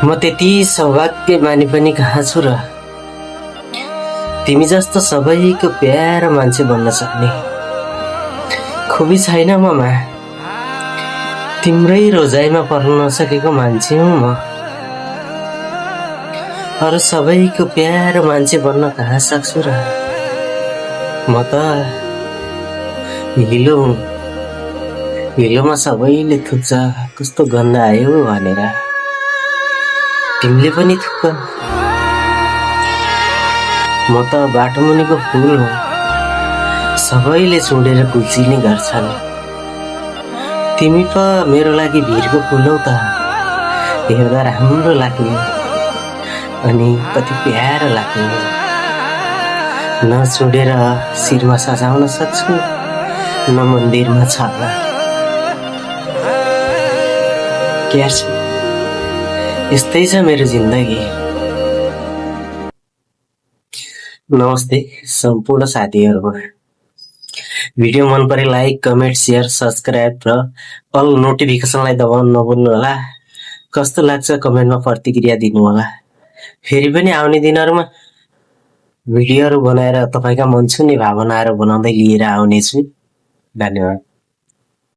म त्यति सौभाग्यमानी पनि कहाँ छु र तिमी जस्तो सबैको प्यारो मान्छे बन्न सक्ने खुबी छैन ममा। तिम्रै रोजाइमा पर्न नसकेको मान्छे हुँ म। अरू सबैको प्यारो मान्छे बन्न कहाँ सक्छु र म त हिलो हुँ। हिलोमा सबैले थुक्छ कस्तो गन्ध आयो भनेर तिमीले पनि थुक्क। म त बाटोमुनिको फुल हुँ सबैले चुडेर कुल्चिने गर्छन्। तिमी पो मेरो लागि भिरको फुल हौ त हेर्दा राम्रो लाग्ने अनि कति प्यारो लाग्ने। न चुडेर शिरमा सजाउन सक्छु न मन्दिरमा छाप्न। यस्तै छ मेरो जिन्दगी। नमस्ते सम्पूर्ण साथीहरुमा। भिडियो मन परे लाइक कमेन्ट शेयर सब्स्क्राइब र अल नोटिफिकेसनलाई दबाउन नभुल्नु होला। कस्तो लाग्छ कमेन्टमा प्रतिक्रिया दिनु होला। फेरि पनि आउने दिनहरुमा भिडियोहरु बनाएर तपाईका मन छुने भावनाहरु बनाउँदै लिएर आउने छु। धन्यवाद।